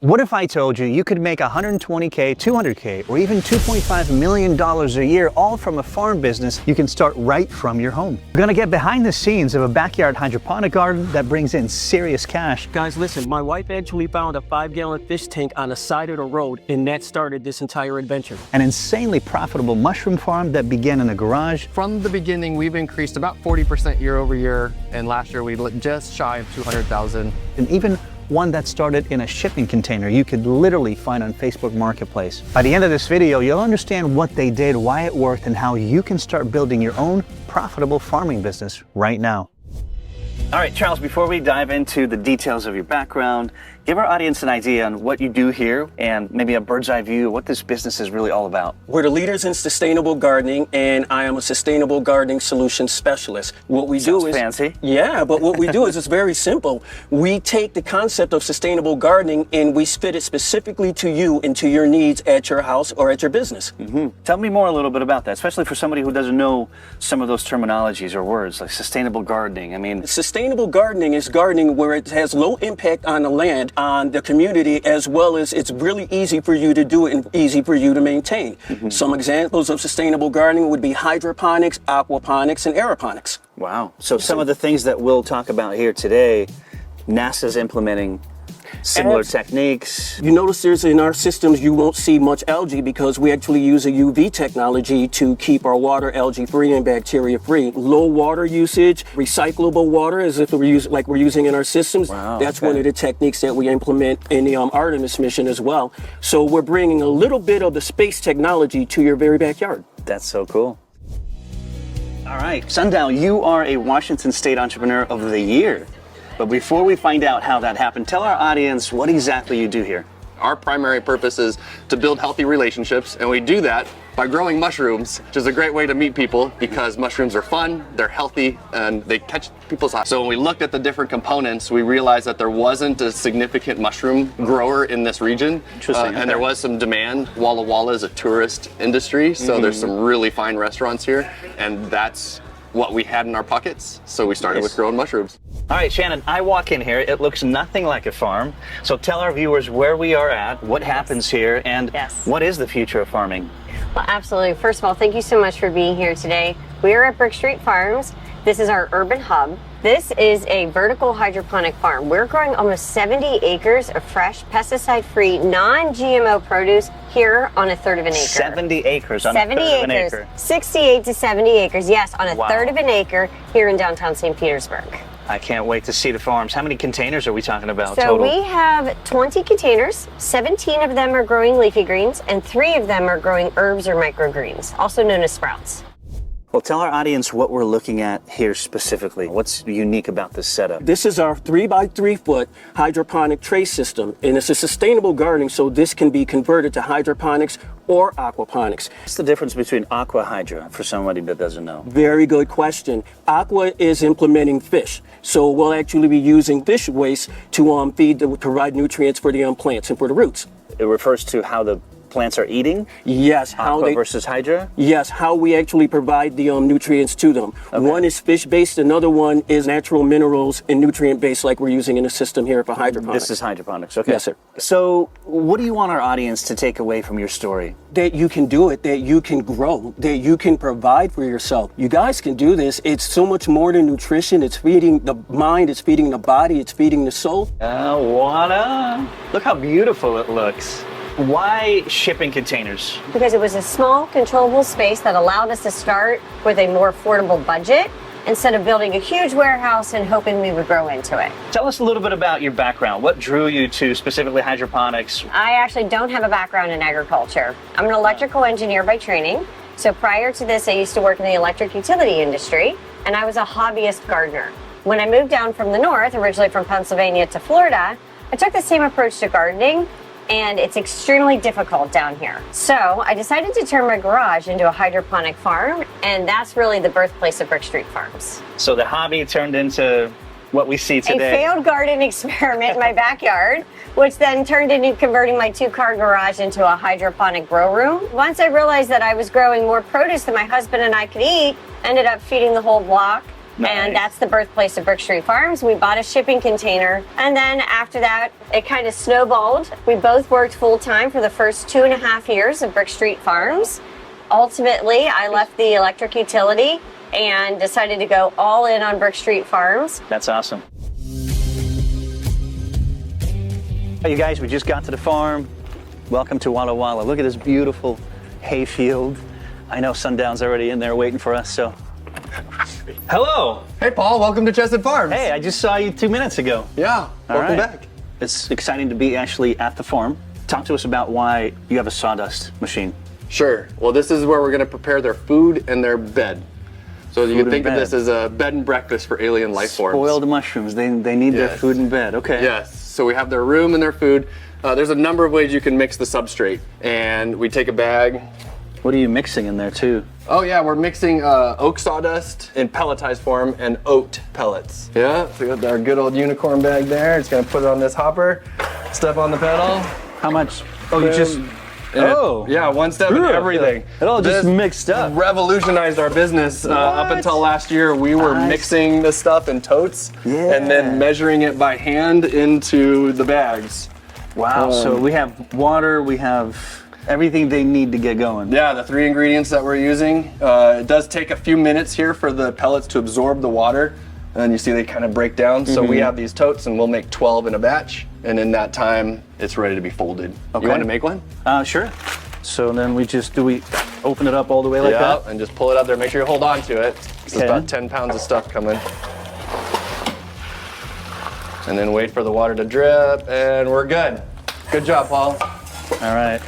What if I told you you could make $120K, $200K, or even $2.5 million a year, all from a farm business you can start right from your home? We're gonna get behind the scenes of a backyard hydroponic garden that brings in serious cash. Guys, listen, my wife actually found a 5-gallon fish tank on the side of the road, and that started this entire adventure. An insanely profitable mushroom farm that began in a garage. From the beginning, we've increased about 40% year over year, and last year we just shy of 200,000. And even one that started in a shipping container you could literally find on Facebook Marketplace. By the end of this video, you'll understand what they did, why it worked, and how you can start building your own profitable farming business right now. All right, Charles, before we dive into the details of your background, give our audience an idea on what you do here and maybe a bird's eye view of what this business is really all about. We're the leaders in sustainable gardening, and I am a sustainable gardening solution specialist. What we do is fancy. Yeah, but what we do is it's very simple. We take the concept of sustainable gardening and we fit it specifically to you and to your needs at your house or at your business. Tell me more a little bit about that, especially for somebody who doesn't know some of those terminologies or words like sustainable gardening. I mean, sustainable gardening is gardening where it has low impact on the land, on the community, as well as it's really easy for you to do it and easy for you to maintain. Some examples of sustainable gardening would be hydroponics, aquaponics, and aeroponics. wow. So some of the things that we'll talk about here today, NASA's implementing similar techniques. You notice there's in our systems you won't see much algae because we actually use a UV technology to keep our water algae free and bacteria free. Low water usage, recyclable water as if we're using in our systems. Wow, That's one of the techniques that we implement in the Artemis mission as well. So we're bringing a little bit of the space technology to your very backyard. That's so cool. All right, Sundown, you are a Washington State Entrepreneur of the Year. But before we find out how that happened, tell our audience what exactly you do here. Our primary purpose is to build healthy relationships, and we do that by growing mushrooms, which is a great way to meet people because mushrooms are fun, they're healthy, and they catch people's eyes. So when we looked at the different components, we realized that there wasn't a significant mushroom grower in this region. Interesting. And there was some demand. Walla Walla is a tourist industry, so there's some really fine restaurants here, and that's what we had in our pockets. So we started with growing mushrooms. All right, Shannon, I walk in here, it looks nothing like a farm. So tell our viewers where we are at, what happens here, and what is the future of farming? Well, absolutely. First of all, thank you so much for being here today. We are at Brick Street Farms. This is our urban hub. This is a vertical hydroponic farm. We're growing almost 70 acres of fresh, pesticide-free, non-GMO produce here on a third of an acre. 70 acres on a third of an acre. 68 to 70 acres, yes, on a third of an acre here in downtown St. Petersburg. I can't wait to see the farms. How many containers are we talking about So total? we have 20 containers, 17 of them are growing leafy greens, and 3 of them are growing herbs or microgreens, also known as sprouts. Well, tell our audience what we're looking at here specifically. What's unique about this setup? This is our 3 by 3 foot hydroponic tray system, and it's a sustainable gardening, so this can be converted to hydroponics or aquaponics. What's the difference between aqua hydra for somebody that doesn't know? Very good question. Aqua is implementing fish, so we'll actually be using fish waste to provide nutrients for the plants and for the roots. It refers to how the plants are eating? Yes, Aqua versus hydra? Yes, how we actually provide the nutrients to them. Okay. One is fish-based, another one is natural minerals and nutrient-based like we're using in the system here for hydroponics. This is hydroponics, okay. Yes, sir. So what do you want our audience to take away from your story? That you can do it, that you can grow, that you can provide for yourself. You guys can do this. It's so much more than nutrition. It's feeding the mind, it's feeding the body, it's feeding the soul. Voila! Look how beautiful it looks. Why shipping containers? Because it was a small, controllable space that allowed us to start with a more affordable budget instead of building a huge warehouse and hoping we would grow into it. Tell us a little bit about your background. What drew you to specifically hydroponics? I actually don't have a background in agriculture. I'm an electrical engineer by training. So prior to this, I used to work in the electric utility industry, and I was a hobbyist gardener. When I moved down from the north, originally from Pennsylvania to Florida, I took the same approach to gardening, and it's extremely difficult down here. So I decided to turn my garage into a hydroponic farm, and that's really the birthplace of Brick Street Farms. So the hobby turned into what we see today. A failed garden experiment in my backyard, which then turned into converting my 2-car garage into a hydroponic grow room. Once I realized that I was growing more produce than my husband and I could eat, ended up feeding the whole block, And that's the birthplace of Brick Street Farms. We bought a shipping container, and then after that, it kind of snowballed. We both worked full-time for the first 2.5 years of Brick Street Farms. Ultimately, I left the electric utility and decided to go all in on Brick Street Farms. That's awesome. Hey, you guys, we just got to the farm. Welcome to Walla Walla. Look at this beautiful hay field. I know Sundown's already in there waiting for us, so. Hello. Hey, Paul, welcome to Chesed Farms. Hey, I just saw you 2 minutes ago. Yeah, welcome back. It's exciting to be actually at the farm. Talk to us about why you have a sawdust machine. Sure. Well, this is where we're going to prepare their food and their bed. So you can think of this as a bed and breakfast for alien life forms. Spoiled mushrooms. They need their food and bed. Okay. Yes. So we have their room and their food. There's a number of ways you can mix the substrate. And we take a bag. What are you mixing in there too? Oh yeah, we're mixing oak sawdust in pelletized form and oat pellets. Yeah, so we got our good old unicorn bag there. It's gonna put it on this hopper, step on the pedal. How much? Oh, you just, yeah, one step in everything. It all just mixed up. Revolutionized our business. Up until last year, we were mixing the stuff in totes and then measuring it by hand into the bags. Wow, so we have water, we have everything they need to get going. Yeah, the 3 ingredients that we're using. It does take a few minutes here for the pellets to absorb the water. And you see they kind of break down. So we have these totes and we'll make 12 in a batch. And in that time, it's ready to be folded. Okay. You want to make one? Sure. So then we open it up all the way like that? And just pull it up there. Make sure you hold on to it. This is about 10 pounds of stuff coming. And then wait for the water to drip and we're good. Good job, Paul. All right.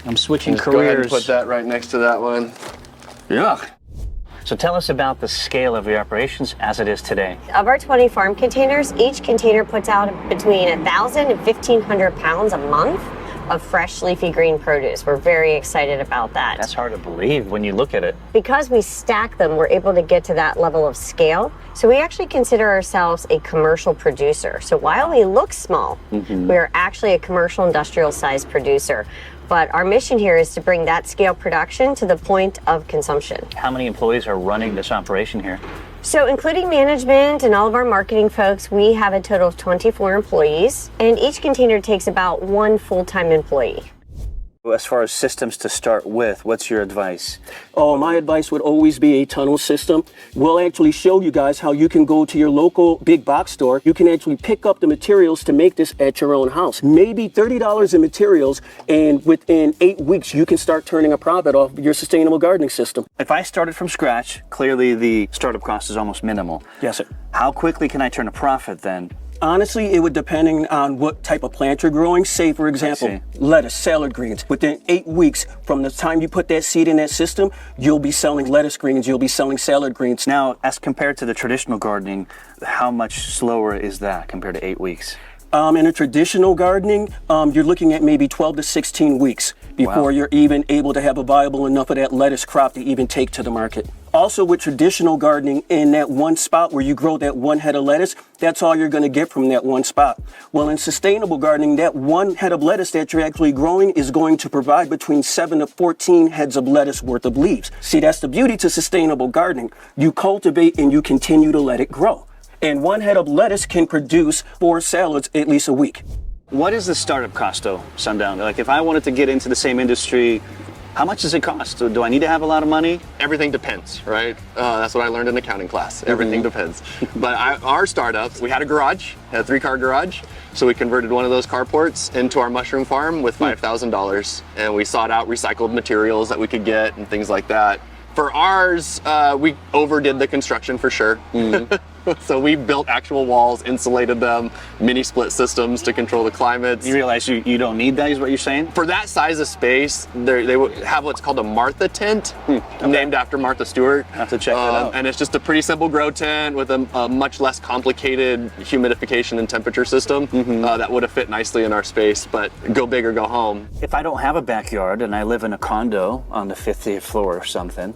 I'm switching just careers. Go ahead and put that right next to that one. Yeah. So tell us about the scale of your operations as it is today. Of our 20 farm containers, each container puts out between 1,000 and 1,500 pounds a month of fresh leafy green produce. We're very excited about that. That's hard to believe when you look at it. Because we stack them, we're able to get to that level of scale. So we actually consider ourselves a commercial producer. So while we look small, we are actually a commercial industrial size producer. But our mission here is to bring that scale production to the point of consumption. How many employees are running this operation here? So including management and all of our marketing folks, we have a total of 24 employees, and each container takes about 1 full-time employee. As far as systems to start with, what's your advice? Oh, my advice would always be a tunnel system. We'll actually show you guys how you can go to your local big box store. You can actually pick up the materials to make this at your own house. Maybe $30 in materials, and within 8 weeks, you can start turning a profit off your sustainable gardening system. If I started from scratch, clearly the startup cost is almost minimal. Yes, sir. How quickly can I turn a profit then? Honestly, it would depend on what type of plant you're growing. Say, for example, lettuce, salad greens. Within 8 weeks from the time you put that seed in that system, you'll be selling lettuce greens, you'll be selling salad greens. Now, as compared to the traditional gardening, how much slower is that compared to 8 weeks? In a traditional gardening, you're looking at maybe 12 to 16 weeks before you're even able to have a viable enough of that lettuce crop to even take to the market. Also with traditional gardening, in that one spot where you grow that one head of lettuce, that's all you're going to get from that one spot. Well, in sustainable gardening, that one head of lettuce that you're actually growing is going to provide between 7 to 14 heads of lettuce worth of leaves. See, that's the beauty to sustainable gardening. You cultivate and you continue to let it grow. And one head of lettuce can produce 4 salads at least a week. What is the startup cost though, Sundown? Like if I wanted to get into the same industry, how much does it cost? Do I need to have a lot of money? Everything depends, right? That's what I learned in accounting class. Everything depends. But our startup, we had a garage, had a 3-car garage. So we converted one of those carports into our mushroom farm with $5,000. And we sought out recycled materials that we could get and things like that. For ours, we overdid the construction for sure. So we built actual walls, insulated them, mini split systems to control the climates. You realize you don't need that, is what you're saying? For that size of space, they would have what's called a Martha tent, named after Martha Stewart. I have to check that out. And it's just a pretty simple grow tent with a much less complicated humidification and temperature system that would have fit nicely in our space, but go big or go home. If I don't have a backyard and I live in a condo on the 50th floor or something,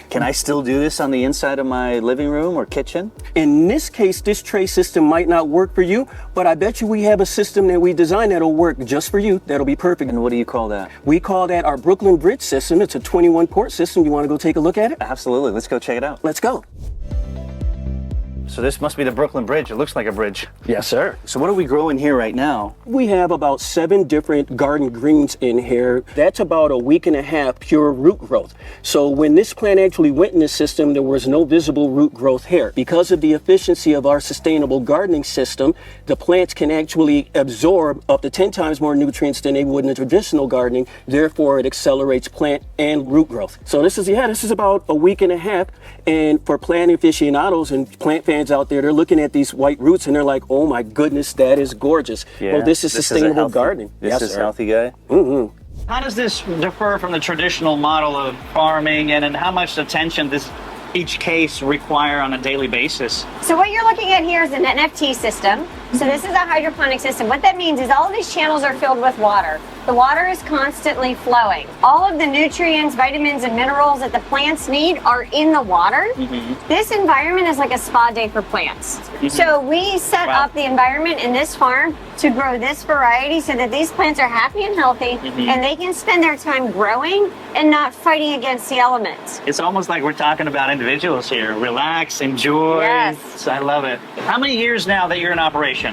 can I still do this on the inside of my living room or kitchen? In this case, this tray system might not work for you, but I bet you we have a system that we designed that'll work just for you. That'll be perfect. And what do you call that? We call that our Brooklyn Bridge system. It's a 21 port system. You want to go take a look at it? Absolutely. Let's go check it out. Let's go. So this must be the Brooklyn Bridge. It looks like a bridge. Yes, sir. So what are we growing here right now? We have about 7 different garden greens in here. That's about a week and a half pure root growth. So when this plant actually went in the system, there was no visible root growth here. Because of the efficiency of our sustainable gardening system, the plants can actually absorb up to 10 times more nutrients than they would in a traditional gardening. Therefore, it accelerates plant and root growth. So this is about a week and a half. And for plant aficionados and plant fans out there, they're looking at these white roots and they're like, oh my goodness, that is gorgeous. Yeah, well, this is sustainable gardening. This is healthy, guy. How does this differ from the traditional model of farming, and how much attention does each case require on a daily basis? So what you're looking at here is an NFT system. So this is a hydroponic system. What that means is all of these channels are filled with water. The water is constantly flowing. All of the nutrients, vitamins, and minerals that the plants need are in the water. This environment is like a spa day for plants. So we set up the environment in this farm to grow this variety so that these plants are happy and healthy, and they can spend their time growing and not fighting against the elements. It's almost like we're talking about individuals here. Relax, enjoy. Yes. I love it. How many years now that you're in operation?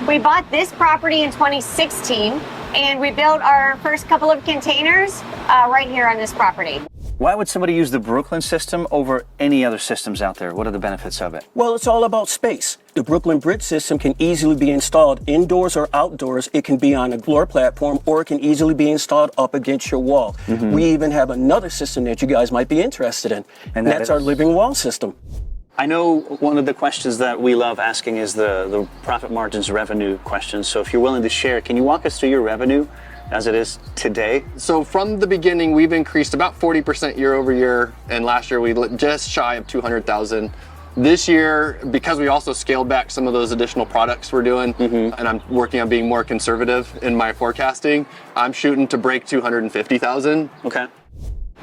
We bought this property in 2016, and we built our first couple of containers right here on this property. Why would somebody use the Brooklyn system over any other systems out there? What are the benefits of it? Well, it's all about space. The Brooklyn Bridge system can easily be installed indoors or outdoors. It can be on a floor platform, or it can easily be installed up against your wall. We even have another system that you guys might be interested in, and that's our living wall system. I know one of the questions that we love asking is the profit margins revenue question. So if you're willing to share, can you walk us through your revenue as it is today? So from the beginning, we've increased about 40% year over year, and last year we just shy of 200,000. This year, because we also scaled back some of those additional products we're doing, and I'm working on being more conservative in my forecasting, I'm shooting to break 250,000. Okay.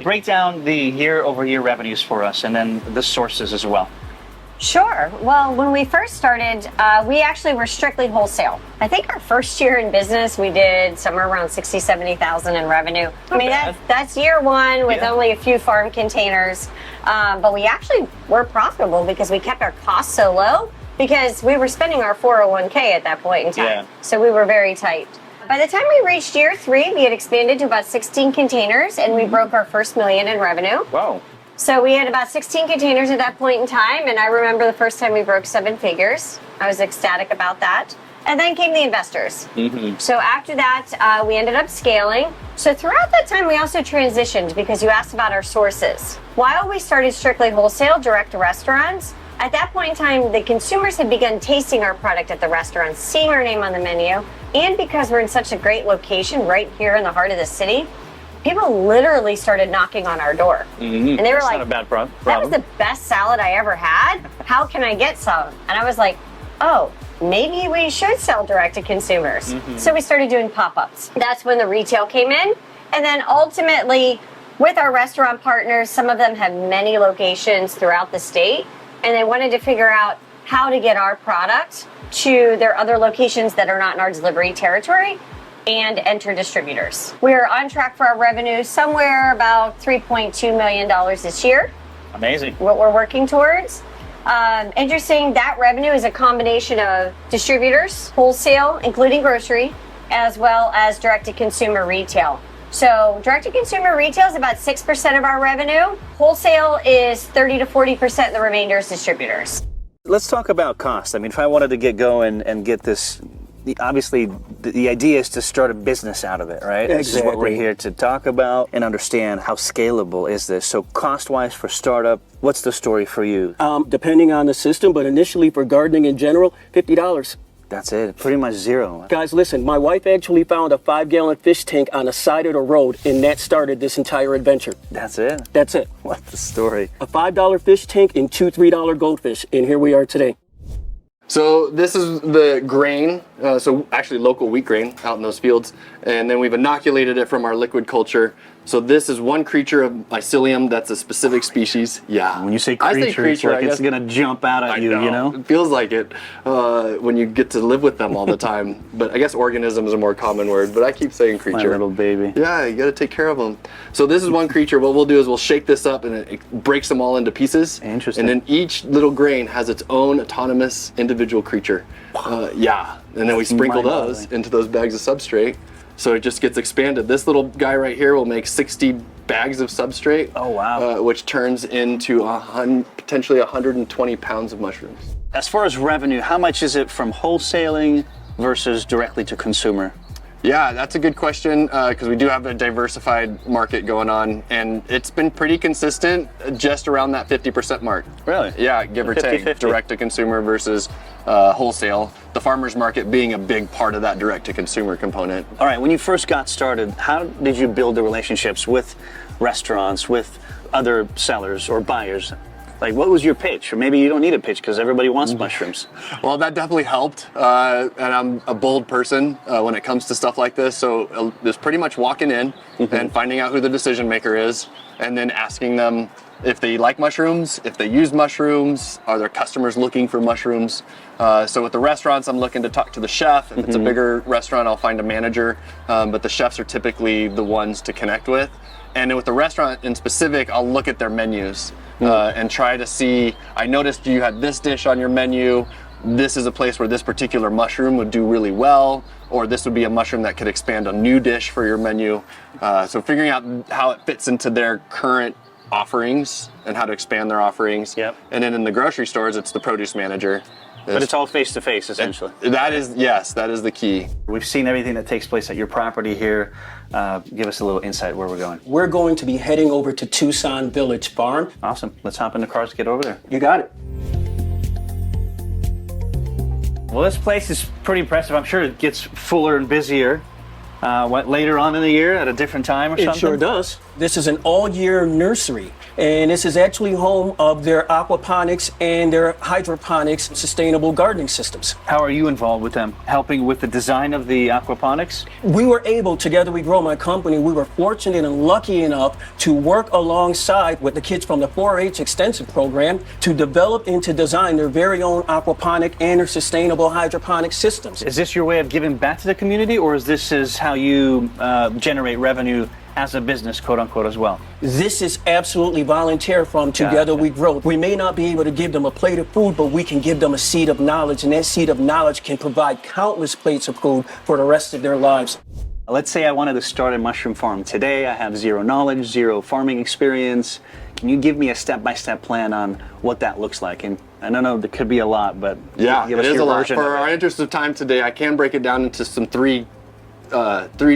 Break down the year-over-year revenues for us, and then the sources as well. Sure. Well, when we first started, we actually were strictly wholesale. I think our first year in business, we did somewhere around 60, 70,000 in revenue. I mean, that's year one with only a few farm containers. But we actually were profitable because we kept our costs so low because we were spending our 401k at that point in time. Yeah. So we were very tight. By the time we reached year 3, we had expanded to about 16 containers, and we broke our first $1 million in revenue. Wow. So we had about 16 containers at that point in time, and I remember the first time we broke 7 figures. I was ecstatic about that. And then came the investors. So after that, we ended up scaling. So throughout that time, we also transitioned because you asked about our sources. While we started strictly wholesale, direct to restaurants, at that point in time, the consumers had begun tasting our product at the restaurants, seeing our name on the menu, and because we're in such a great location right here in the heart of the city, people literally started knocking on our door. And they were like, not a bad problem. that was the best salad I ever had. How can I get some? And I was like, oh, maybe we should sell direct to consumers. So we started doing pop-ups. That's when the retail came in. And then ultimately, with our restaurant partners, some of them have many locations throughout the state, and they wanted to figure out how to get our product to their other locations that are not in our delivery territory and enter distributors. We're on track for our revenue somewhere about $3.2 million this year. Amazing. What we're working towards. Interesting, that revenue is a combination of distributors, wholesale, including grocery, as well as direct-to-consumer retail. So direct-to-consumer retail is about 6% of our revenue. Wholesale is 30 to 40%, the remainder is distributors. Let's talk about cost. I mean, if I wanted to get going and get this, obviously the idea is to start a business out of it, right? Exactly. This is what we're here to talk about and understand how scalable is this. So cost-wise for startup, what's the story for you? Depending on the system, but initially for gardening in general, $50. That's it, pretty much zero. Guys, listen, my wife actually found a 5-gallon fish tank on the side of the road, and that started this entire adventure. That's it? That's it. What the story? A $5 fish tank and 2 $3 goldfish, and here we are today. So this is the grain So actually local wheat grain out in those fields. And then we've inoculated it from our liquid culture. So this is one creature of mycelium that's a specific species. Yeah. When you say I creature, it's like it's gonna jump out at you, you know? It feels like it when you get to live with them all the time. But I guess organism is a more common word, but I keep saying creature. My little baby. Yeah, you gotta take care of them. So this is one creature. What we'll do is we'll shake this up and it breaks them all into pieces. Interesting. And then each little grain has its own autonomous individual creature. Yeah. And then we sprinkle those into those bags of substrate. So it just gets expanded. This little guy right here will make 60 bags of substrate. Oh, wow. Which turns into potentially 120 pounds of mushrooms. As far as revenue, how much is it from wholesaling versus directly to consumer? Yeah, that's a good question because we do have a diversified market going on, and it's been pretty consistent, just around that 50% mark. Really? Yeah, give or take, 50-50. direct to consumer versus wholesale. The farmer's market being a big part of that direct to consumer component. All right, when you first got started, how did you build the relationships with restaurants, with other sellers or buyers? Like, what was your pitch? Or maybe you don't need a pitch because everybody wants mushrooms. Well, that definitely helped. And I'm a bold person when it comes to stuff like this. So it's pretty much walking in and finding out who the decision maker is, and then asking them if they like mushrooms, if they use mushrooms, are their customers looking for mushrooms? So with the restaurants, I'm looking to talk to the chef. If it's a bigger restaurant, I'll find a manager. But the chefs are typically the ones to connect with. And with the restaurant in specific, I'll look at their menus and try to see, I noticed you had this dish on your menu. This is a place where this particular mushroom would do really well, or this would be a mushroom that could expand a new dish for your menu. So figuring out how it fits into their current offerings and how to expand their offerings. Yep. And then in the grocery stores, it's the produce manager. But it's all face-to-face, essentially. That is, yes, that is the key. We've seen everything that takes place at your property here. Give us a little insight where we're going. We're going to be heading over to Tucson Village Farm. Awesome. Let's hop in the cars to get over there. You got it. Well, this place is pretty impressive. I'm sure it gets fuller and busier. Later on in the year at a different time or something? It sure does. This is an all-year nursery, and this is actually home of their aquaponics and their hydroponics sustainable gardening systems. How are you involved with them? Helping with the design of the aquaponics? We were able, Together We Grow, my company, we were fortunate and lucky enough to work alongside with the kids from the 4-H extensive program to develop and to design their very own aquaponic and their sustainable hydroponic systems. Is this your way of giving back to the community, or is this how you generate revenue as a business, quote unquote, as well? This is absolutely volunteer from Together We Grow. We may not be able to give them a plate of food, but we can give them a seed of knowledge, and that seed of knowledge can provide countless plates of food for the rest of their lives. Let's say I wanted to start a mushroom farm today. I have zero knowledge, zero farming experience. Can you give me a step-by-step plan on what that looks like? And I don't know, there could be a lot, but yeah, give it us is your a lot. version For of our it. interest of time today, I can break it down into some three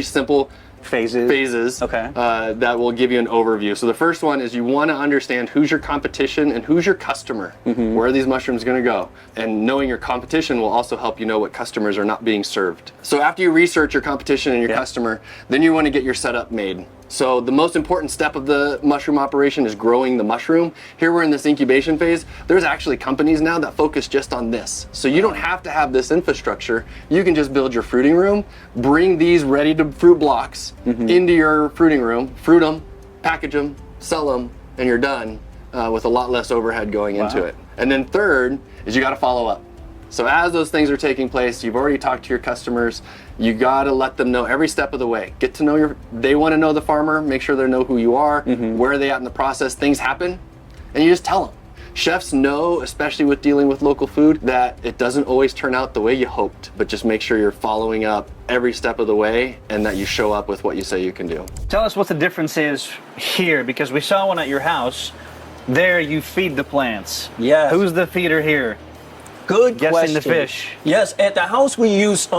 simple phases Okay. That will give you an overview. So the first one is you want to understand who's your competition and who's your customer. Where are these mushrooms going to go? And knowing your competition will also help you know what customers are not being served. So after you research your competition and your customer, then you want to get your setup made. So the most important step of the mushroom operation is growing the mushroom. Here we're in this incubation phase. There's actually companies now that focus just on this. So you don't have to have this infrastructure. You can just build your fruiting room, bring these ready to fruit blocks into your fruiting room, fruit them, package them, sell them, and you're done with a lot less overhead going into it. And then third is you got to follow up. So as those things are taking place, you've already talked to your customers, you gotta let them know every step of the way. Get to know they wanna know the farmer, make sure they know who you are, where are they at in the process, things happen, and you just tell them. Chefs know, especially with dealing with local food, that it doesn't always turn out the way you hoped, but just make sure you're following up every step of the way and that you show up with what you say you can do. Tell us what the difference is here, because we saw one at your house. There you feed the plants. Yes. Who's the feeder here? Good Guessing question. the fish. Yes, at the house we use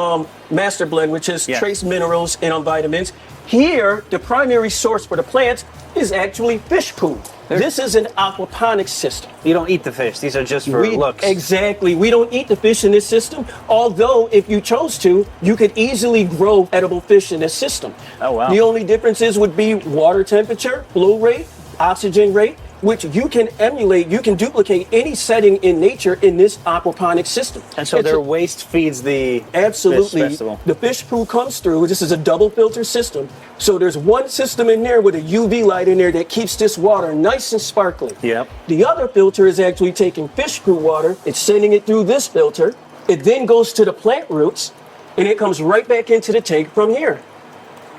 Master Blend, which is trace minerals and vitamins. Here, the primary source for the plants is actually fish food. This is an aquaponics system. You don't eat the fish. These are just for looks. Exactly. We don't eat the fish in this system, although if you chose to, you could easily grow edible fish in this system. Oh, wow. The only differences would be water temperature, flow rate, oxygen rate, which you can emulate, you can duplicate any setting in nature in this aquaponics system. And so their waste feeds the Absolutely. fish festival. The fish poo comes through. This is a double filter system. So there's one system in there with a UV light in there that keeps this water nice and sparkling. Yep. The other filter is actually taking fish poo water, it's sending it through this filter. It then goes to the plant roots, and it comes right back into the tank from here.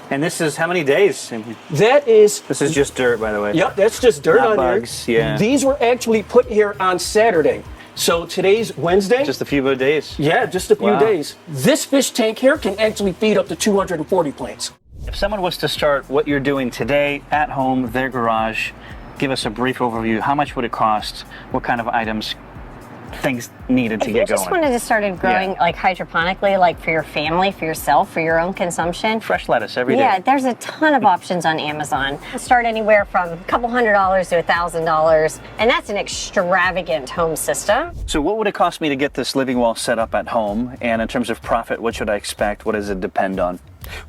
And this is how many days? That is... This is just dirt, by the way. Yep, that's just dirt Not on bugs, there. yeah. These were actually put here on Saturday. So today's Wednesday. Just a few days. Yeah, just a few Wow. days. This fish tank here can actually feed up to 240 plants. If someone was to start what you're doing today at home, their garage, give us a brief overview. How much would it cost? What kind of items, things needed to If get you just going? wanted to start growing Yeah. like hydroponically, like for your family, for yourself, for your own consumption. Fresh lettuce every day. Yeah, there's a ton of options on Amazon. Start anywhere from a couple $100s to $1,000, and that's an extravagant home system. So what would it cost me to get this living wall set up at home? And in terms of profit, what should I expect? What does it depend on?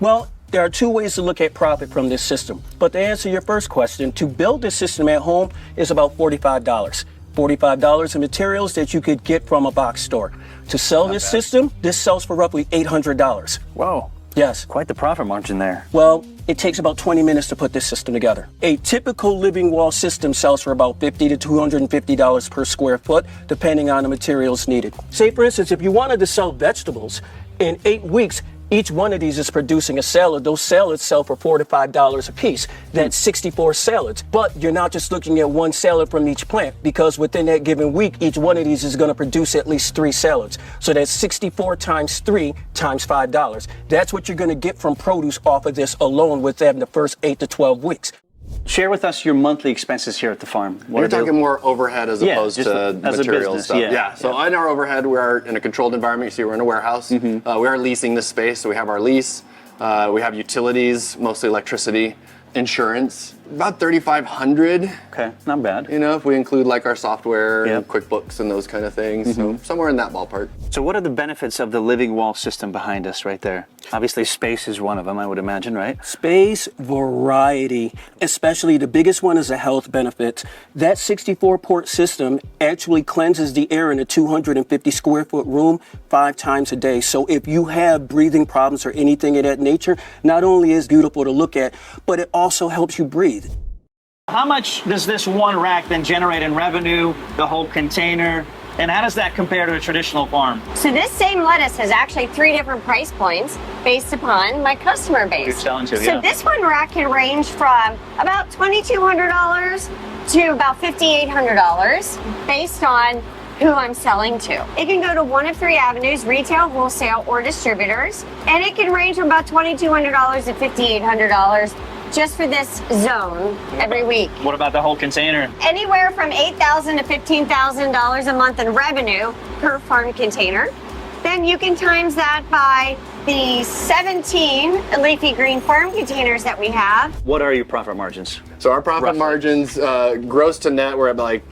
Well, there are two ways to look at profit from this system. But to answer your first question, to build this system at home is about $45. $45 in materials that you could get from a box store. To sell this system, this sells for roughly $800. Whoa, Yes. quite the profit margin there. Well, it takes about 20 minutes to put this system together. A typical living wall system sells for about $50 to $250 per square foot, depending on the materials needed. Say, for instance, if you wanted to sell vegetables, in 8 weeks, each one of these is producing a salad. Those salads sell for $4 to $5 a piece. That's 64 salads. But you're not just looking at one salad from each plant, because within that given week, each one of these is going to produce at least 3 salads. So that's 64 times 3 times $5. That's what you're going to get from produce off of this alone within the first 8 to 12 weeks. Share with us your monthly expenses here at the farm. What You're are they- talking more overhead as Yeah, opposed just to as a materials business, stuff. yeah. So in our overhead, we are in a controlled environment. You see, we're in a warehouse. We are leasing this space, so we have our lease. We have utilities, mostly electricity, insurance. About $3,500. Okay, not bad. You know, if we include like our software, Yep. and QuickBooks, and those kind of things. So somewhere in that ballpark. So what are the benefits of the living wall system behind us right there? Obviously space is one of them, I would imagine, right? Space, variety, especially the biggest one is a health benefit. That 64 port system actually cleanses the air in a 250 square foot room 5 times a day. So if you have breathing problems or anything of that nature, not only is it beautiful to look at, but it also helps you breathe. How much does this one rack then generate in revenue, the whole container? And how does that compare to a traditional farm? So this same lettuce has actually 3 different price points based upon my customer base. You're selling to, so yeah. this one rack can range from about $2,200 to about $5,800 based on who I'm selling to. It can go to one of 3 avenues: retail, wholesale, or distributors. And it can range from about $2,200 to $5,800 just for this zone every week. What about the whole container? Anywhere from $8,000 to $15,000 a month in revenue per farm container. Then you can times that by the 17 leafy green farm containers that we have. What are your profit margins? So our profit Roughly. margins, gross to net, we're at like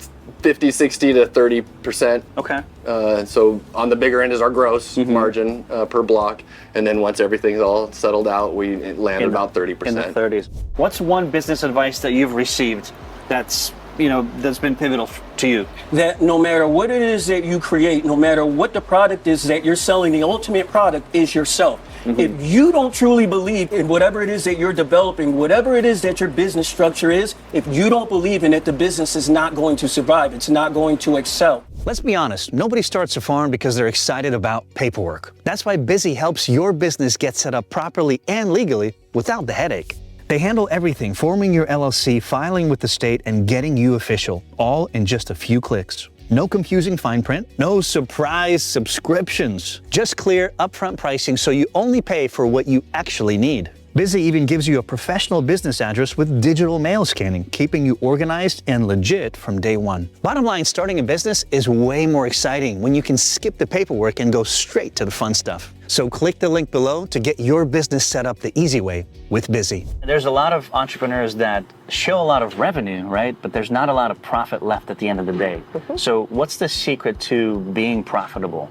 50, 60 to 30%. Okay. So on the bigger end is our gross margin per block, and then once everything's all settled out, we land about 30%. In the 30s. What's one business advice that you've received that's been pivotal to you? That no matter what it is that you create, no matter what the product is that you're selling, the ultimate product is yourself. If you don't truly believe in whatever it is that you're developing, whatever it is that your business structure is, if you don't believe in it, the business is not going to survive. It's not going to excel. Let's be honest, nobody starts a farm because they're excited about paperwork. That's why Busy helps your business get set up properly and legally without the headache. They handle everything, forming your LLC, filing with the state, and getting you official, all in just a few clicks. No confusing fine print, no surprise subscriptions, just clear upfront pricing so you only pay for what you actually need. Busy even gives you a professional business address with digital mail scanning, keeping you organized and legit from day one. Bottom line, starting a business is way more exciting when you can skip the paperwork and go straight to the fun stuff. So click the link below to get your business set up the easy way with Busy. There's a lot of entrepreneurs that show a lot of revenue, right? But there's not a lot of profit left at the end of the day. So what's the secret to being profitable?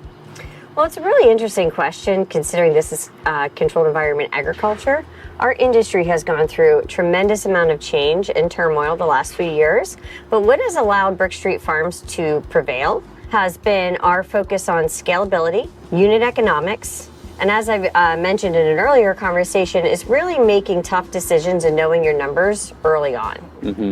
Well, it's a really interesting question considering this is controlled environment agriculture. Our industry has gone through a tremendous amount of change and turmoil the last few years, but what has allowed Brick Street Farms to prevail has been our focus on scalability, unit economics, and as I've mentioned in an earlier conversation, is really making tough decisions and knowing your numbers early on.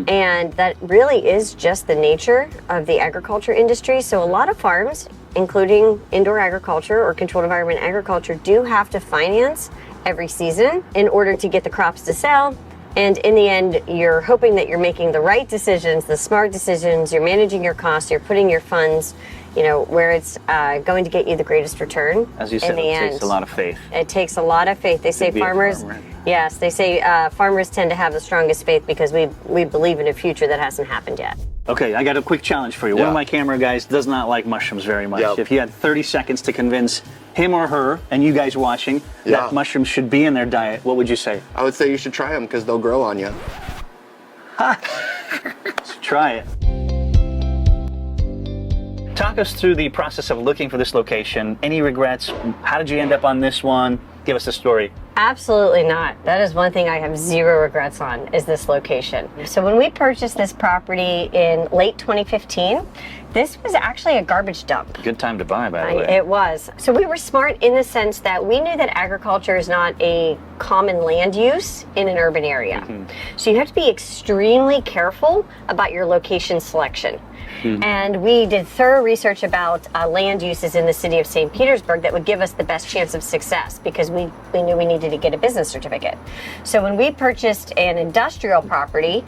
And that really is just the nature of the agriculture industry. So a lot of farms, including indoor agriculture or controlled environment agriculture, do have to finance every season in order to get the crops to sell. And in the end, you're hoping that you're making the right decisions, the smart decisions, you're managing your costs, you're putting your funds, you know, where it's going to get you the greatest return. As you said, it takes a lot of faith. It takes a lot of faith. They say farmers, yes, they say farmers tend to have the strongest faith because we believe in a future that hasn't happened yet. Okay, I got a quick challenge for you. One of my camera guys does not like mushrooms very much. If you had 30 seconds to convince him or her, and you guys watching, that mushrooms should be in their diet, what would you say? I would say you should try them because they'll grow on you. Let's try it. Talk us through the process of looking for this location. Any regrets? How did you end up on this one? Give us a story. Absolutely not. That is one thing I have zero regrets on, is this location. So when we purchased this property in late 2015, this was actually a garbage dump. Good time to buy, by the way. It was. So we were smart in the sense that we knew that agriculture is not a common land use in an urban area. So you have to be extremely careful about your location selection. And we did thorough research about land uses in the city of St. Petersburg that would give us the best chance of success, because we knew we needed to get a business certificate. So when we purchased an industrial property,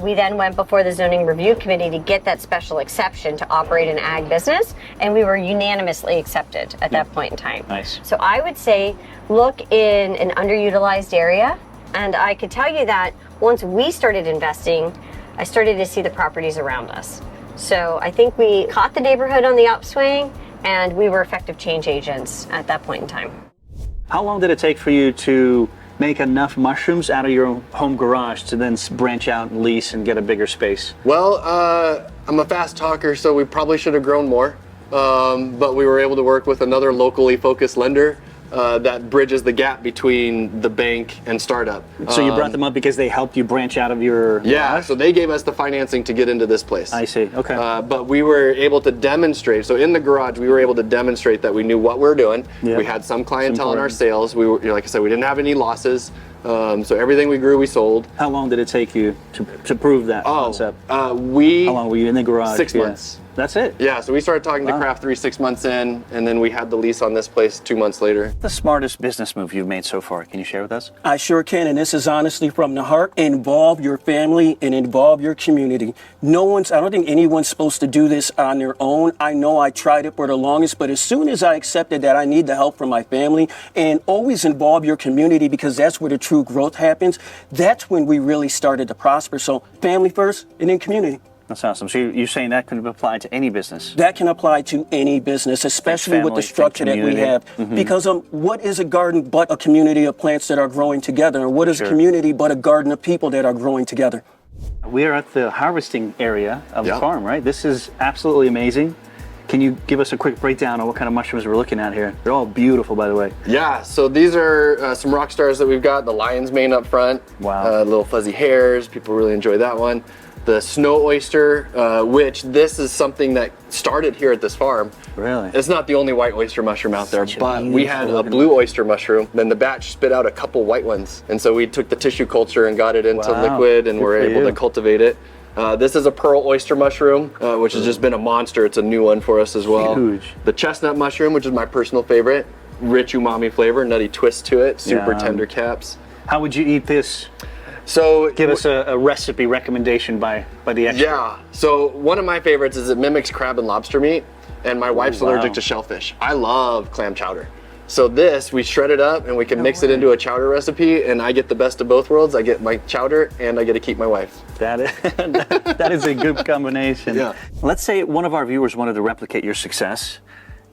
we then went before the zoning review committee to get that special exception to operate an ag business, and we were unanimously accepted at that point in time. Nice. So I would say look in an underutilized area, and I could tell you that once we started investing, I started to see the properties around us. So I think we caught the neighborhood on the upswing, and we were effective change agents at that point in time. How long did it take for you to make enough mushrooms out of your home garage to then branch out and lease and get a bigger space? Well, I'm a fast talker, so we probably should have grown more. But we were able to work with another locally focused lender that bridges the gap between the bank and startup. So you brought them up because they helped you branch out of your garage? So they gave us the financing to get into this place. I see, okay. But we were able to demonstrate, so in the garage, we were able to demonstrate that we knew what we were doing. We had some clientele in our sales. We were, like I said, we didn't have any losses. So everything we grew, we sold. How long did it take you to prove that concept? How long were you in the garage? 6 months. That's it? Yeah, so we started talking to Craft 3 6 months in, and then we had the lease on this place 2 months later. The smartest business move you've made so far, can you share with us? I sure can, and this is honestly from the heart. Involve your family and involve your community. I don't think anyone's supposed to do this on their own. I know I tried it for the longest, but as soon as I accepted that I need the help from my family, and always involve your community, because that's where the true growth happens, that's when we really started to prosper. So family first, and then community. That's awesome. So you're saying that could apply to any business? That can apply to any business, especially with the structure that we have. Because what is a garden but a community of plants that are growing together? And what is a community but a garden of people that are growing together? We are at the harvesting area of the farm, right? This is absolutely amazing. Can you give us a quick breakdown on what kind of mushrooms we're looking at here? They're all beautiful, by the way. Yeah, so these are some rock stars that we've got. The lion's mane up front. Wow. Little fuzzy hairs. People really enjoy that one. The snow oyster, which this is something that started here at this farm. Really? It's not the only white oyster mushroom out there, but we had a blue oyster mushroom. Then the batch spit out a couple white ones. And so we took the tissue culture and got it into liquid, and we're able to cultivate it. This is a pearl oyster mushroom, which has just been a monster. It's a new one for us as well. Huge. The chestnut mushroom, which is my personal favorite. Rich umami flavor, nutty twist to it, super tender caps. How would you eat this? So give us a recipe recommendation by the expert. Yeah, so one of my favorites is it mimics crab and lobster meat, and my wife's allergic to shellfish. I love clam chowder. So this, we shred it up and we can mix it into a chowder recipe, and I get the best of both worlds. I get my chowder and I get to keep my wife. That is a good combination. Yeah. Let's say one of our viewers wanted to replicate your success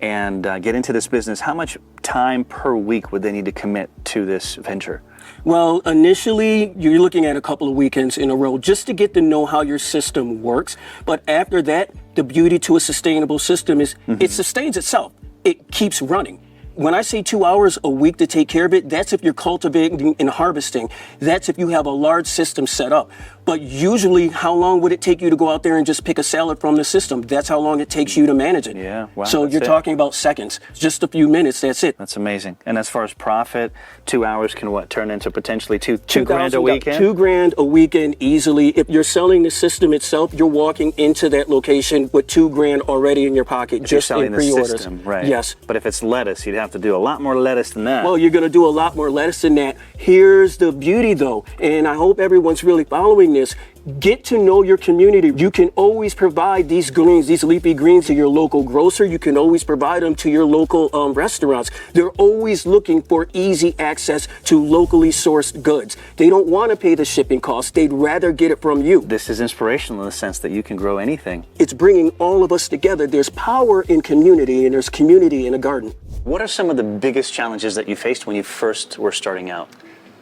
and get into this business. How much time per week would they need to commit to this venture? Well, initially, you're looking at a couple of weekends in a row just to get to know how your system works. But after that, the beauty to a sustainable system is it sustains itself. It keeps running. When I say 2 hours a week to take care of it, that's if you're cultivating and harvesting. That's if you have a large system set up. But usually, how long would it take you to go out there and just pick a salad from the system? That's how long it takes you to manage it. Yeah, wow. So you're talking about seconds, just a few minutes, that's it. That's amazing. And as far as profit, 2 hours can what, turn into potentially two grand a weekend? $2,000 a weekend easily. If you're selling the system itself, you're walking into that location with $2,000 already in your pocket, If just you're selling in pre-orders. the system, right? Yes. But if it's lettuce, you'd have to do a lot more lettuce than that. Well, you're going to do a lot more lettuce than that. Here's the beauty, though, and I hope everyone's really following this. Get to know your community. You can always provide these greens, these leafy greens, to your local grocer. You can always provide them to your local restaurants. They're always looking for easy access to locally sourced goods. They don't want to pay the shipping costs. They'd rather get it from you. This is inspirational in the sense that you can grow anything. It's bringing all of us together. There's power in community, and there's community in a garden. What are some of the biggest challenges that you faced when you first were starting out?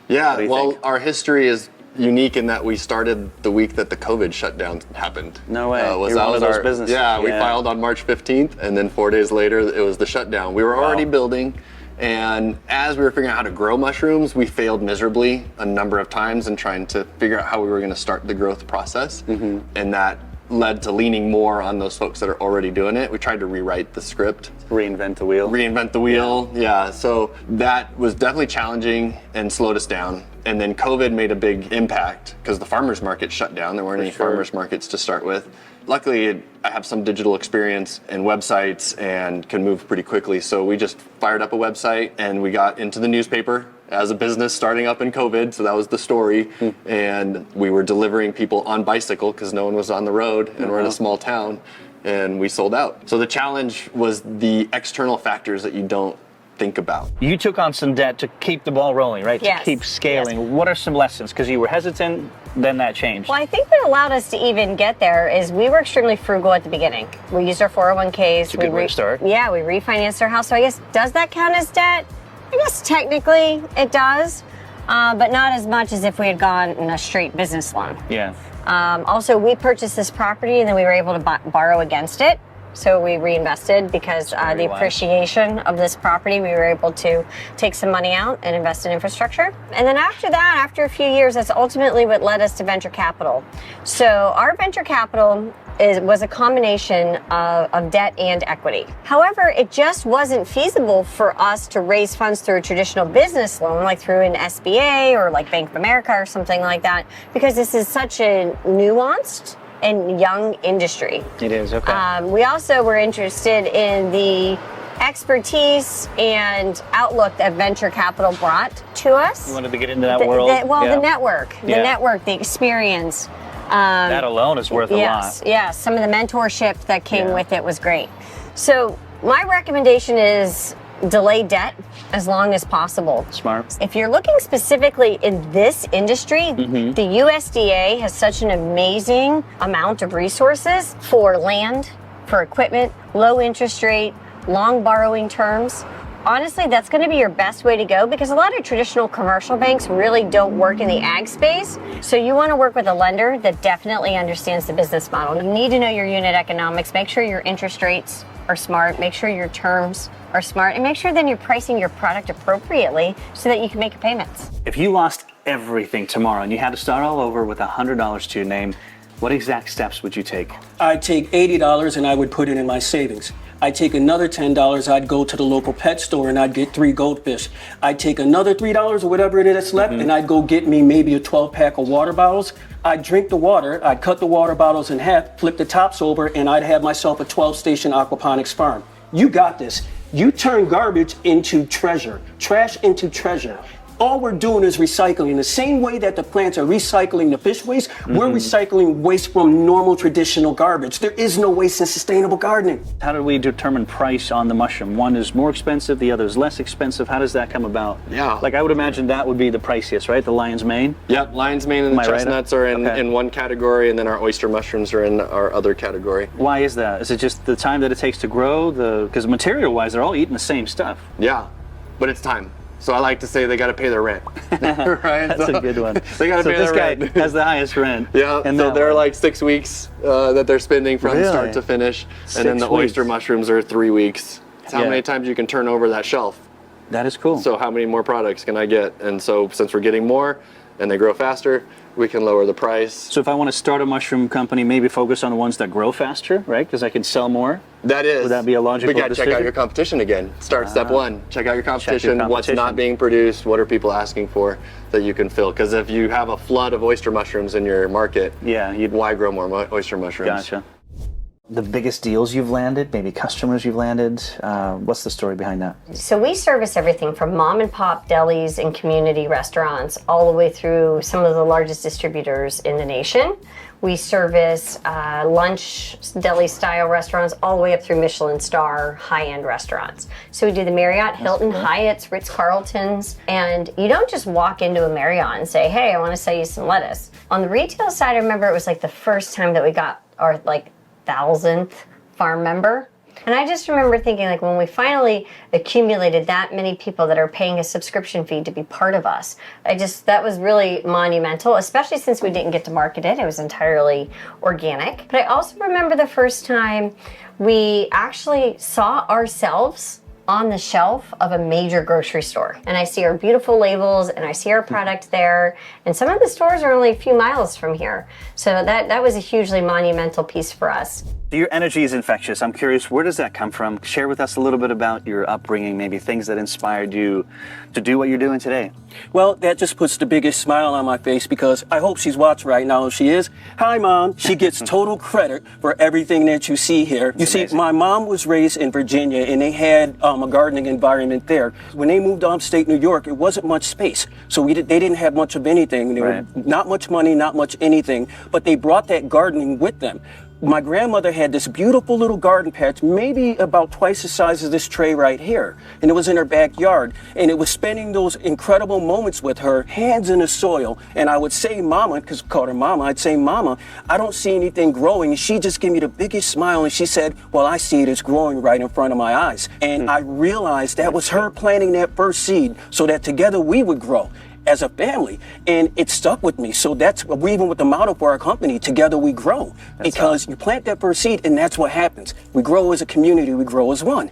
Yeah, do you well, think? our history is unique in that we started the week that the COVID shutdown happened. No way. You're one of those businesses. Yeah, we filed on March 15th, and then 4 days later, it was the shutdown. We were already building, and as we were figuring out how to grow mushrooms, we failed miserably a number of times in trying to figure out how we were going to start the growth process, and that led to leaning more on those folks that are already doing it. We tried to rewrite the script. Reinvent the wheel. Reinvent the wheel, yeah. So that was definitely challenging and slowed us down. And then COVID made a big impact because the farmers market shut down. There weren't any farmers markets to start with. Luckily, I have some digital experience and websites and can move pretty quickly. So we just fired up a website and we got into the newspaper as a business starting up in COVID. So that was the story. And we were delivering people on bicycle because no one was on the road and we're in a small town, and we sold out. So the challenge was the external factors that you don't think about. You took on some debt to keep the ball rolling, right? Yes. To keep scaling. Yes. What are some lessons? Because you were hesitant, then that changed. Well, I think what allowed us to even get there is we were extremely frugal at the beginning. We used our 401ks. It's a good way to start. Yeah, we refinanced our house. So I guess, does that count as debt? I guess technically it does, but not as much as if we had gone in a straight business loan. Yeah. Also, we purchased this property and then we were able to borrow against it. So we reinvested because the appreciation of this property, we were able to take some money out and invest in infrastructure. And then after that, after a few years, that's ultimately what led us to venture capital. So our venture capital was a combination of debt and equity. However, it just wasn't feasible for us to raise funds through a traditional business loan, like through an SBA or like Bank of America or something like that, because this is such a nuanced and young industry. It is, okay. We also were interested in the expertise and outlook that venture capital brought to us. You wanted to get into that world? The network, the experience. That alone is worth a lot. Yes, some of the mentorship that came with it was great. So my recommendation is delay debt as long as possible. Smart. If you're looking specifically in this industry, the USDA has such an amazing amount of resources for land, for equipment, low interest rate, long borrowing terms. Honestly, that's going to be your best way to go because a lot of traditional commercial banks really don't work in the ag space. So you want to work with a lender that definitely understands the business model. You need to know your unit economics, make sure your interest rates are smart, make sure your terms are smart, and make sure then you're pricing your product appropriately so that you can make your payments. If you lost everything tomorrow and you had to start all over with $100 to your name, what exact steps would you take? I'd take $80 and I would put it in my savings. I'd take another $10, I'd go to the local pet store and I'd get 3 goldfish. I'd take another $3 or whatever it is that's left and I'd go get me maybe a 12-pack of water bottles. I'd drink the water, I'd cut the water bottles in half, flip the tops over, and I'd have myself a 12-station aquaponics farm. You got this. You turn garbage into treasure, trash into treasure. All we're doing is recycling. The same way that the plants are recycling the fish waste, we're recycling waste from normal traditional garbage. There is no waste in sustainable gardening. How do we determine price on the mushroom? One is more expensive, the other is less expensive. How does that come about? Yeah. Like I would imagine that would be the priciest, right? The lion's mane? Yep, lion's mane and the chestnuts are in one category, and then our oyster mushrooms are in our other category. Why is that? Is it just the time that it takes to grow? Because material-wise, they're all eating the same stuff. Yeah, but it's time. So I like to say they got to pay their rent, right? That's a good one. They got to pay their rent. This guy has the highest rent. Yeah, and so they're like 6 weeks that they're spending from start to finish, and then the oyster mushrooms are 3 weeks. It's how many times you can turn over that shelf. That is cool. So how many more products can I get? And so since we're getting more and they grow faster, we can lower the price. So if I want to start a mushroom company, maybe focus on the ones that grow faster, right? Because I can sell more. That is. Would that be a logical decision? We got to check out your competition again. Start step one. Check out your competition. What's not being produced? What are people asking for that you can fill? Because if you have a flood of oyster mushrooms in your market, why grow more oyster mushrooms? Gotcha. The biggest deals you've landed, maybe customers you've landed, what's the story behind that? So we service everything from mom and pop delis and community restaurants all the way through some of the largest distributors in the nation. We service lunch deli style restaurants all the way up through Michelin star high-end restaurants. So we do the Marriott, Hilton, Hyatt's, Ritz-Carlton's, and you don't just walk into a Marriott and say, hey, I want to sell you some lettuce. On the retail side, I remember it was like the first time that we got our 1,000th farm member. And I just remember thinking, like, when we finally accumulated that many people that are paying a subscription fee to be part of us, that was really monumental, especially since we didn't get to market it. It was entirely organic. But I also remember the first time we actually saw ourselves on the shelf of a major grocery store. And I see our beautiful labels and I see our product there. And some of the stores are only a few miles from here. So that was a hugely monumental piece for us. Your energy is infectious. I'm curious, where does that come from? Share with us a little bit about your upbringing, maybe things that inspired you to do what you're doing today. Well, that just puts the biggest smile on my face because I hope she's watching right now. If she is, hi, Mom. She gets total credit for everything that you see here. You see, my mom was raised in Virginia and they had a gardening environment there. When they moved to upstate New York, it wasn't much space. So they didn't have much of anything. There were not much money, not much anything, but they brought that gardening with them. My grandmother had this beautiful little garden patch, maybe about twice the size of this tray right here. And it was in her backyard. And it was spending those incredible moments with her, hands in the soil. And I would say, Mama, because I called her Mama, I'd say, Mama, I don't see anything growing. And she just gave me the biggest smile. And she said, well, I see it. It's growing right in front of my eyes. And I realized that was her planting that first seed so that together we would grow as a family, and it stuck with me. So that's even with the motto for our company, together we grow. Because you plant that first seed and that's what happens. We grow as a community, we grow as one.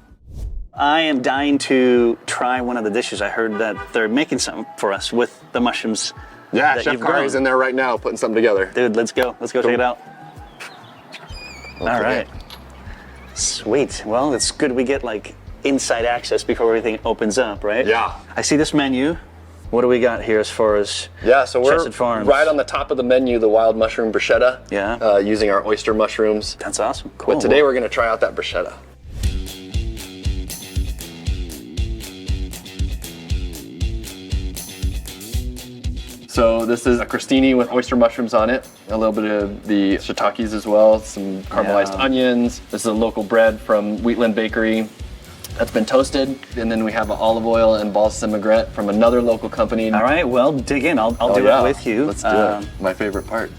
I am dying to try one of the dishes. I heard that they're making something for us with the mushrooms. Yeah, Chef Kari's in there right now putting something together. Dude, let's go check it out. All right. Sweet. Well, it's good we get inside access before everything opens up, right? Yeah. I see this menu. What do we got here as far as so we're right on the top of the menu, the wild mushroom bruschetta. Yeah. Using our oyster mushrooms. That's awesome. Cool. But today we're going to try out that bruschetta. So this is a crostini with oyster mushrooms on it, a little bit of the shiitakes as well, some caramelized onions. This is a local bread from Wheatland Bakery. That's been toasted, and then we have olive oil and balsam vinaigrette from another local company. All right, well, dig in. I'll do it with you. Let's do it. My favorite part.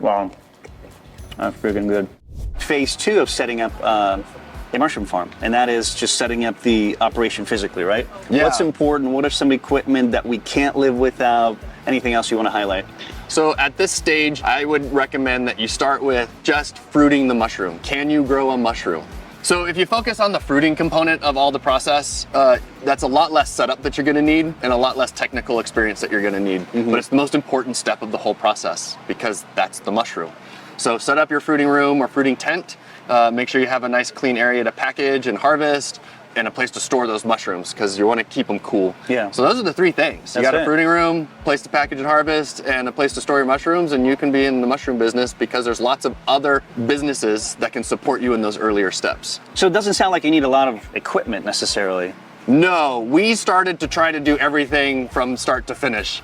Wow, that's freaking good. Phase 2 of setting up a mushroom farm, and that is just setting up the operation physically, right? Yeah. What's important? What are some equipment that we can't live without? Anything else you want to highlight? So at this stage, I would recommend that you start with just fruiting the mushroom. Can you grow a mushroom? So if you focus on the fruiting component of all the process, that's a lot less setup that you're gonna need and a lot less technical experience that you're gonna need. But it's the most important step of the whole process because that's the mushroom. So set up your fruiting room or fruiting tent. Make sure you have a nice clean area to package and harvest, and a place to store those mushrooms because you want to keep them cool. Yeah. So those are the three things. You got a fruiting room, place to package and harvest, and a place to store your mushrooms, and you can be in the mushroom business because there's lots of other businesses that can support you in those earlier steps. So it doesn't sound like you need a lot of equipment necessarily. No, we started to try to do everything from start to finish.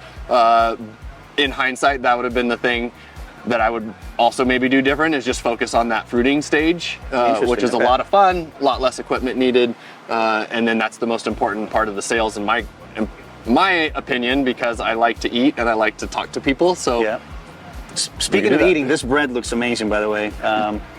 In hindsight, that would have been the thing that I would also maybe do different, is just focus on that fruiting stage, which is a lot of fun, a lot less equipment needed, and then that's the most important part of the sales in my opinion, because I like to eat and I like to talk to people. So yeah. Speaking of eating, this bread looks amazing, by the way.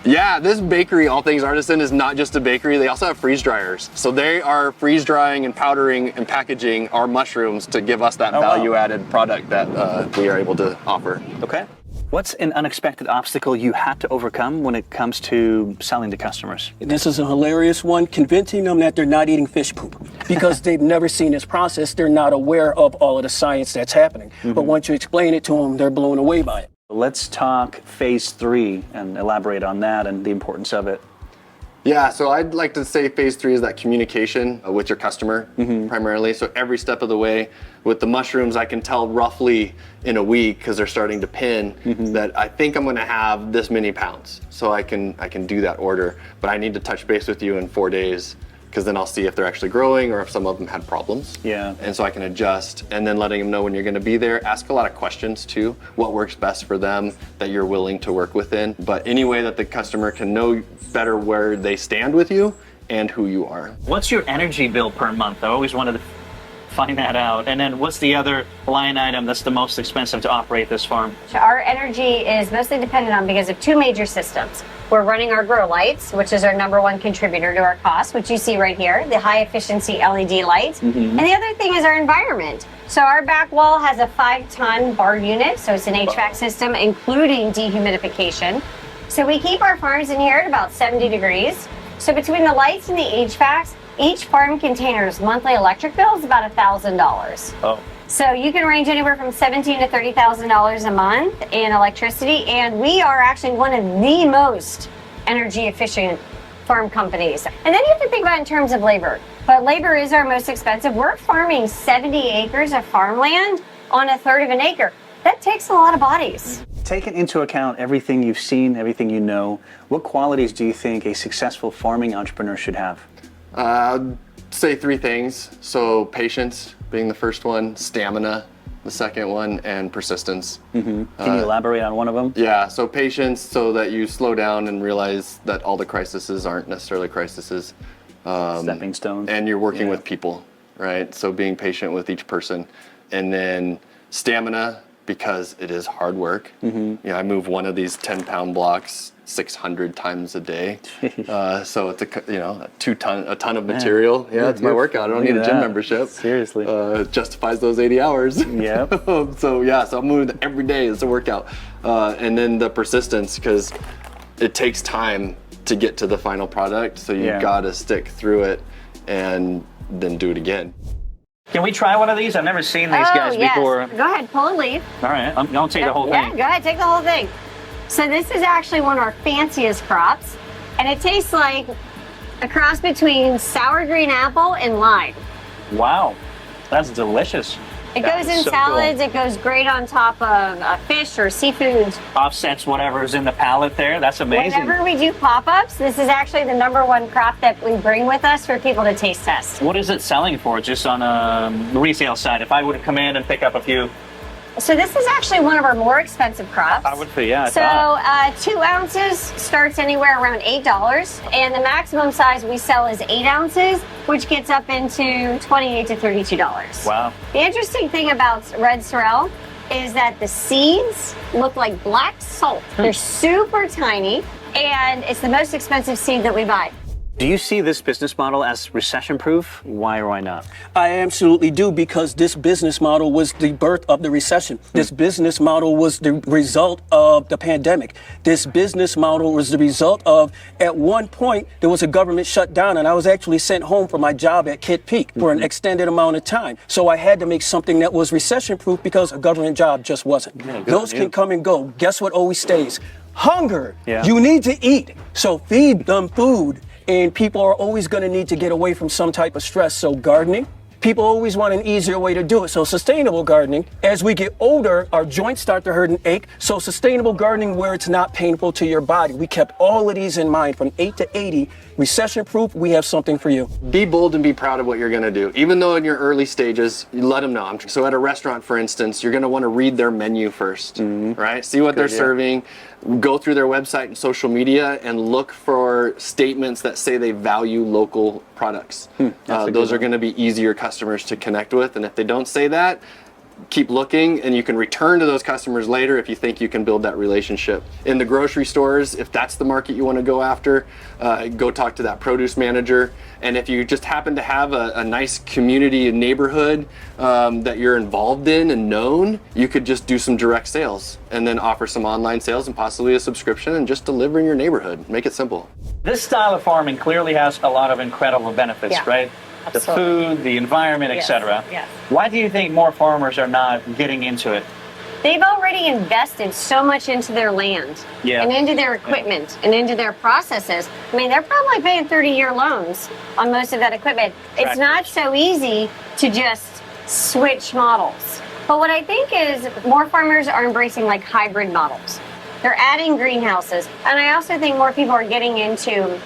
Yeah, this bakery, All Things Artisan, is not just a bakery. They also have freeze dryers. So they are freeze drying and powdering and packaging our mushrooms to give us that value-added product that we are able to offer. Okay. What's an unexpected obstacle you had to overcome when it comes to selling to customers? This is a hilarious one, convincing them that they're not eating fish poop because they've never seen this process. They're not aware of all of the science that's happening. But once you explain it to them, they're blown away by it. Let's talk phase 3 and elaborate on that and the importance of it. Yeah, so I'd like to say phase 3 is that communication with your customer primarily. So every step of the way. With the mushrooms, I can tell roughly in a week, because they're starting to pin, that I think I'm going to have this many pounds. So I can do that order, but I need to touch base with you in 4 days, because then I'll see if they're actually growing or if some of them had problems. Yeah. And so I can adjust, and then letting them know when you're going to be there. Ask a lot of questions too. What works best for them that you're willing to work within. But any way that the customer can know better where they stand with you and who you are. What's your energy bill per month? I always wanted to find that out. And then what's the other line item that's the most expensive to operate this farm? Our energy is mostly dependent on because of 2 major systems. We're running our grow lights, which is our #1 contributor to our cost, which you see right here, the high efficiency LED lights. And the other thing is our environment. So our back wall has a 5-ton bar unit, so it's an HVAC system, including dehumidification. So we keep our farms in here at about 70 degrees. So between the lights and the HVACs, each farm container's monthly electric bill is about $1,000. Oh. So you can range anywhere from $17,000 to $30,000 a month in electricity, and we are actually one of the most energy efficient farm companies. And then you have to think about it in terms of labor. But labor is our most expensive. We're farming 70 acres of farmland on 1/3 of an acre. That takes a lot of bodies. Taking into account everything you've seen, everything you know, what qualities do you think a successful farming entrepreneur should have? I'd say 3 things. So patience being the first one, stamina the second one, and persistence. Can you elaborate on one of them? Yeah, so patience so that you slow down and realize that all the crises aren't necessarily crises. Stepping stones. And you're working with people, right? So being patient with each person. And then stamina, because it is hard work. I move one of these 10-pound blocks 600 times a day. So it's a ton of material. Yeah, it's my workout. I don't need a gym membership. Seriously. It justifies those 80 hours. Yep. So I'm moving every day. It's a workout. And then the persistence, because it takes time to get to the final product. So you gotta stick through it and then do it again. Can we try one of these? I've never seen these guys before. Go ahead, pull and leave. All right, I'll take the whole thing. Yeah, go ahead, take the whole thing. So this is actually one of our fanciest crops, and it tastes like a cross between sour green apple and lime. Wow, that's delicious. It goes in salads, it goes great on top of fish or seafood. Offsets whatever's in the palate there, that's amazing. Whenever we do pop-ups, this is actually the #1 crop that we bring with us for people to taste test. What is it selling for, just on a resale side? If I were to come in and pick up a few. So this is actually one of our more expensive crops. I would say, yeah. So 2 ounces starts anywhere around $8, and the maximum size we sell is 8 ounces, which gets up into $28 to $32. Wow. The interesting thing about red sorrel is that the seeds look like black salt. They're super tiny, and it's the most expensive seed that we buy. Do you see this business model as recession-proof? Why or why not? I absolutely do, because this business model was the birth of the recession. This business model was the result of the pandemic. This business model was the result of, at one point, there was a government shutdown, and I was actually sent home from my job at Kidd Peak for an extended amount of time. So I had to make something that was recession-proof because a government job just wasn't. Those can come and go. Guess what always stays? Hunger. Yeah. You need to eat. So feed them food. And people are always going to need to get away from some type of stress. So gardening, people always want an easier way to do it. So sustainable gardening, as we get older, our joints start to hurt and ache. So sustainable gardening where it's not painful to your body. We kept all of these in mind from 8 to 80. Recession proof, we have something for you. Be bold and be proud of what you're going to do. Even though in your early stages, you let them know. So at a restaurant, for instance, you're going to want to read their menu first, right? See what they're serving. Go through their website and social media and look for statements that say they value local products. Those are going to be easier customers to connect with. And if they don't say that, keep looking, and you can return to those customers later if you think you can build that relationship. In the grocery stores, if that's the market you want to go after, go talk to that produce manager. And if you just happen to have a nice community and neighborhood that you're involved in and known, you could just do some direct sales and then offer some online sales and possibly a subscription and just deliver in your neighborhood. Make it simple. This style of farming clearly has a lot of incredible benefits, right? Absolutely. The food, the environment, etc. Yes. Why do you think more farmers are not getting into it? They've already invested so much into their land and into their equipment and into their processes. I mean, they're probably paying 30-year loans on most of that equipment. It's not so easy to just switch models. But what I think is more farmers are embracing like hybrid models. They're adding greenhouses. And I also think more people are getting into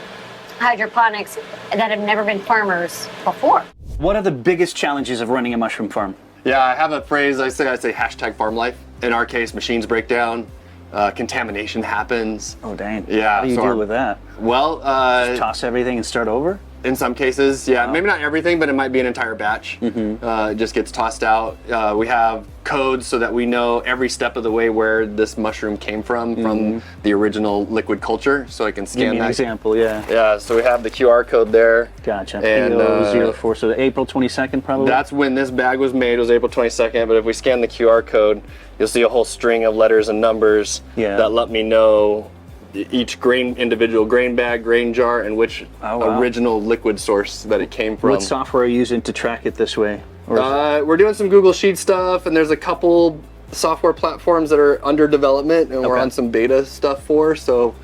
hydroponics that have never been farmers before. What are the biggest challenges of running a mushroom farm? Yeah, I have a phrase I say hashtag FarmLife. In our case, machines break down, contamination happens. Oh, dang. Yeah. How do you deal with that? Well, just toss everything and start over? In some cases, yeah. Wow. Maybe not everything, but it might be an entire batch. It just gets tossed out. We have codes so that we know every step of the way where this mushroom came from the original liquid culture. So I can scan Give me that. An example, yeah. Yeah, so we have the QR code there. Gotcha. And 04, so April 22nd probably? That's when this bag was made, was April 22nd. But if we scan the QR code, you'll see a whole string of letters and numbers that let me know each individual grain bag, grain jar, and which original liquid source that it came from. What software are you using to track it this way? We're doing some Google Sheet stuff, and there's a couple software platforms that are under development, and we're on some beta stuff so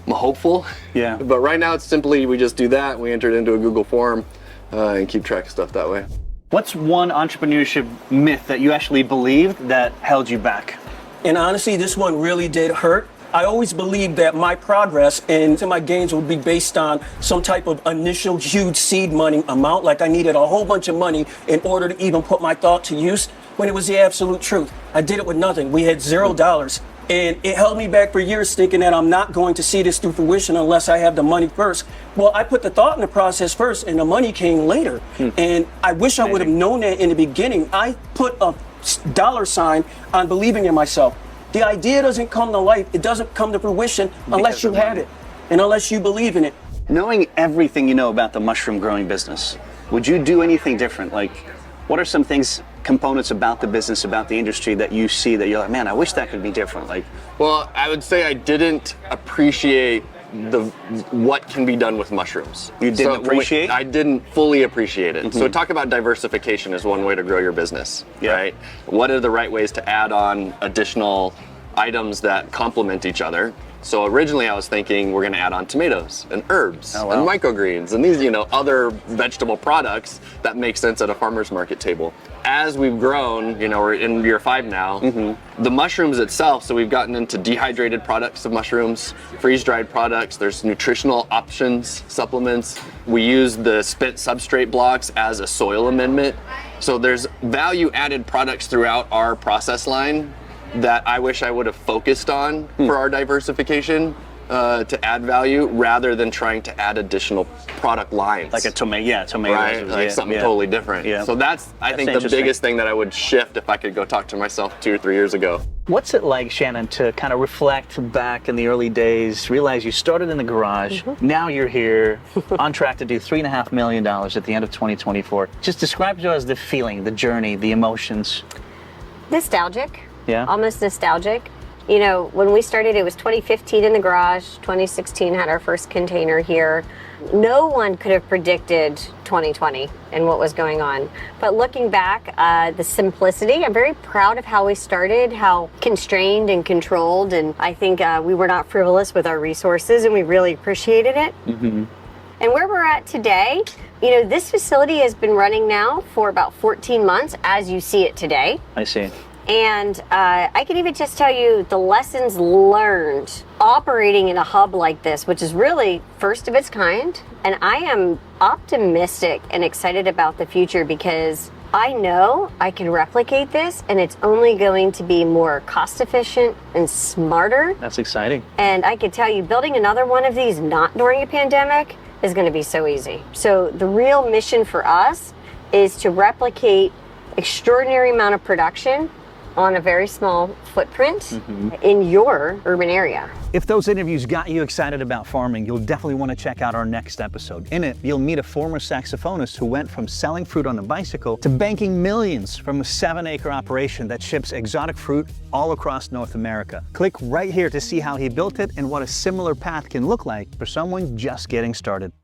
I'm hopeful. Yeah. But right now it's simply we just do that, we enter it into a Google form, and keep track of stuff that way. What's one entrepreneurship myth that you actually believed that held you back? And honestly, this one really did hurt. I always believed that my progress and my gains would be based on some type of initial huge seed money amount, like I needed a whole bunch of money in order to even put my thought to use, when it was the absolute truth. I did it with nothing. We had $0. And it held me back for years thinking that I'm not going to see this through fruition unless I have the money first. Well, I put the thought in the process first and the money came later. And I wish I would have known that in the beginning. I put a $sign on believing in myself. The idea doesn't come to life, it doesn't come to fruition unless you have it and unless you believe in it. Knowing everything you know about the mushroom growing business, would you do anything different? Like, what are some things, components about the business, about the industry that you see that you're like, man, I wish that could be different? Like, well, I would say I didn't appreciate what can be done with mushrooms. You didn't appreciate? I didn't fully appreciate it. So talk about diversification as one way to grow your business, right? What are the right ways to add on additional items that complement each other? So originally I was thinking we're going to add on tomatoes and herbs and microgreens and these, other vegetable products that make sense at a farmer's market table. As we've grown, we're in year 5 now, the mushrooms itself, so we've gotten into dehydrated products of mushrooms, freeze-dried products, there's nutritional options, supplements. We use the spent substrate blocks as a soil amendment. So there's value-added products throughout our process line that I wish I would have focused on for our diversification to add value rather than trying to add additional product lines. Like a tomato, right? Like something totally different. Yeah. So that's I think the biggest thing that I would shift if I could go talk to myself 2 or 3 years ago. What's it like, Shannon, to kind of reflect back in the early days, realize you started in the garage, now you're here, on track to do $3.5 million at the end of 2024. Just describe to us the feeling, the journey, the emotions. Nostalgic. Yeah. Almost nostalgic. When we started, it was 2015 in the garage. 2016 had our first container here. No one could have predicted 2020 and what was going on. But looking back, the simplicity, I'm very proud of how we started, how constrained and controlled. And I think we were not frivolous with our resources and we really appreciated it. And where we're at today, this facility has been running now for about 14 months as you see it today. I see. And I can even just tell you the lessons learned operating in a hub like this, which is really first of its kind. And I am optimistic and excited about the future because I know I can replicate this and it's only going to be more cost efficient and smarter. That's exciting. And I can tell you building another one of these not during a pandemic is going to be so easy. So the real mission for us is to replicate extraordinary amount of production on a very small footprint in your urban area. If those interviews got you excited about farming, you'll definitely want to check out our next episode. In it, you'll meet a former saxophonist who went from selling fruit on a bicycle to banking millions from a 7-acre operation that ships exotic fruit all across North America. Click right here to see how he built it and what a similar path can look like for someone just getting started.